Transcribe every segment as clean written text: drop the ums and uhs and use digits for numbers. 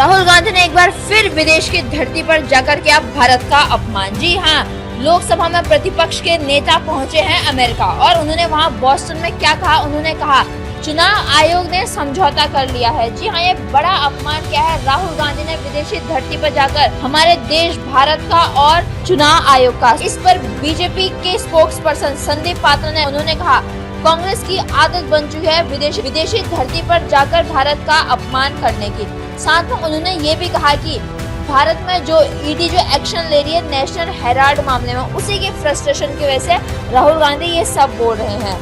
राहुल गांधी ने एक बार फिर विदेश की धरती पर जाकर किया भारत का अपमान। जी हाँ, लोकसभा में प्रतिपक्ष के नेता पहुंचे हैं अमेरिका और उन्होंने वहां बोस्टन में क्या कहा। उन्होंने कहा चुनाव आयोग ने समझौता कर लिया है। जी हाँ, ये बड़ा अपमान क्या है। राहुल गांधी ने विदेशी धरती पर जाकर हमारे देश भारत का और चुनाव आयोग का। इस पर बीजेपी के स्पोक्स पर्सन संदीप पात्रा ने उन्होंने कहा कांग्रेस की आदत बन चुकी है विदेशी धरती पर जाकर भारत का अपमान करने की। साथ में उन्होंने ये भी कहा कि भारत में जो ईडी जो एक्शन ले रही है नेशनल हेराल्ड मामले में, उसी के फ्रस्ट्रेशन की वजह से राहुल गांधी ये सब बोल रहे हैं।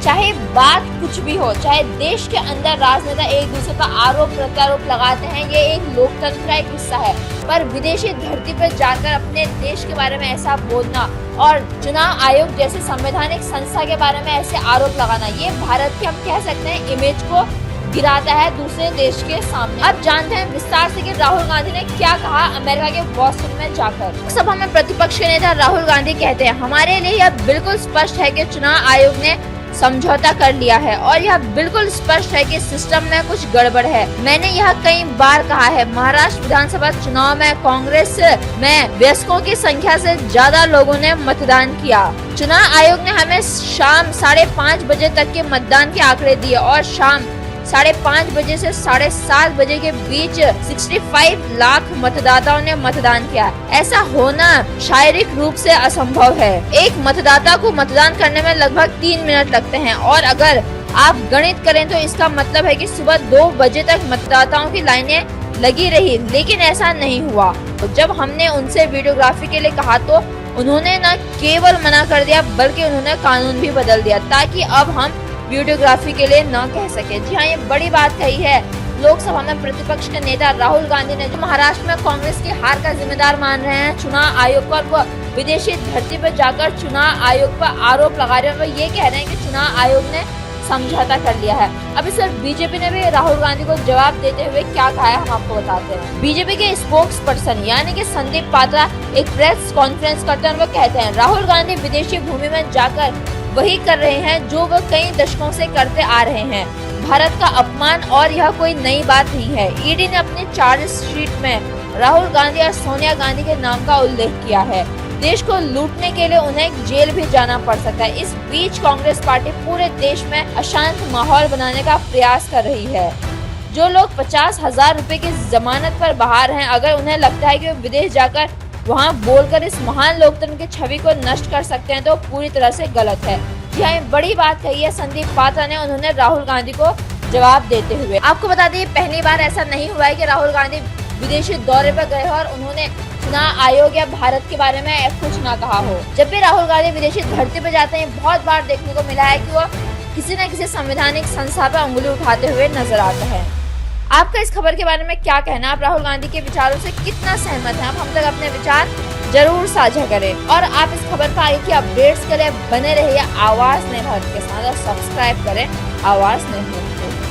चाहे बात कुछ भी हो, चाहे देश के अंदर राजनेता एक दूसरे का आरोप प्रत्यारोप लगाते हैं, ये एक लोकतंत्र का एक हिस्सा है, पर विदेशी धरती पर जाकर अपने देश के बारे में ऐसा बोलना और चुनाव आयोग जैसे संवैधानिक संस्था के बारे में ऐसे आरोप लगाना, ये भारत के हम कह सकते हैं इमेज को गिराता है दूसरे देश के सामने। अब जानते हैं विस्तार से कि राहुल गांधी ने क्या कहा अमेरिका के बोस्टन में जाकर। लोकसभा में प्रतिपक्ष के नेता राहुल गांधी कहते हैं हमारे लिए यह बिल्कुल स्पष्ट है कि चुनाव आयोग ने समझौता कर लिया है और यह बिल्कुल स्पष्ट है कि सिस्टम में कुछ गड़बड़ है। मैंने यह कई बार कहा है, महाराष्ट्र विधानसभा चुनाव में कांग्रेस में वयस्कों की संख्या से ज्यादा लोगों ने मतदान किया। चुनाव आयोग ने हमें शाम 5:30 बजे तक के मतदान के आंकड़े दिए और शाम 5:30 बजे से 7:30 बजे के बीच 65 लाख मतदाताओं ने मतदान किया। ऐसा होना शारीरिक रूप से असंभव है। एक मतदाता को मतदान करने में लगभग 3 मिनट लगते हैं और अगर आप गणित करें तो इसका मतलब है कि सुबह 2 बजे तक मतदाताओं की लाइनें लगी रही, लेकिन ऐसा नहीं हुआ। तो जब हमने उनसे वीडियोग्राफी के लिए कहा तो उन्होंने न केवल मना कर दिया बल्कि उन्होंने कानून भी बदल दिया ताकि अब हम वीडियोग्राफी के लिए न कह सके। जी हाँ, ये बड़ी बात कही है लोकसभा में प्रतिपक्ष के नेता राहुल गांधी ने, जो महाराष्ट्र में कांग्रेस की हार का जिम्मेदार मान रहे हैं चुनाव आयोग पर। वो विदेशी धरती पर जाकर चुनाव आयोग पर आरोप लगा रहे हैं। वो ये कह रहे हैं कि चुनाव आयोग ने समझौता कर लिया है। अब इस पर बीजेपी ने भी राहुल गांधी को जवाब देते हुए क्या कहा है हम आपको बताते हैं। बीजेपी के स्पोक्स पर्सन यानी कि संदीप पात्रा एक प्रेस कॉन्फ्रेंस करते हैं। वो कहते हैं राहुल गांधी विदेशी भूमि में जाकर वही कर रहे हैं जो वो कई दशकों से करते आ रहे हैं, भारत का अपमान, और यह कोई नई बात नहीं है। ईडी ने अपनी चार्जशीट में राहुल गांधी और सोनिया गांधी के नाम का उल्लेख किया है। देश को लूटने के लिए उन्हें जेल भी जाना पड़ सकता है। इस बीच कांग्रेस पार्टी पूरे देश में अशांत माहौल बनाने का प्रयास कर रही है। जो लोग 50,000 रुपए की जमानत पर बाहर हैं, अगर उन्हें लगता है कि वो विदेश जाकर वहां बोलकर इस महान लोकतंत्र की छवि को नष्ट कर सकते हैं तो पूरी तरह से गलत है। यह बड़ी बात कही है संदीप पात्रा ने, उन्होंने राहुल गांधी को जवाब देते हुए। आपको बता दें पहली बार ऐसा नहीं हुआ है कि राहुल गांधी विदेशी दौरे पर गए हो और उन्होंने चुनाव आयोग या भारत के बारे में कुछ ना कहा हो। जब भी राहुल गांधी विदेशी धरती पर जाते हैं बहुत बार देखने को मिला है कि वो किसी न किसी संवैधानिक संस्था पर उंगली उठाते हुए नजर आता है। आपका इस खबर के बारे में क्या कहना? आप राहुल गांधी के विचारों से कितना सहमत हैं? आप हम तक अपने विचार जरूर साझा करें और आप इस खबर पर आगे की अपडेट्स के लिए बने रहिए आवाज नए भारत के साथ और सब्सक्राइब करें आवाज नए भारत को।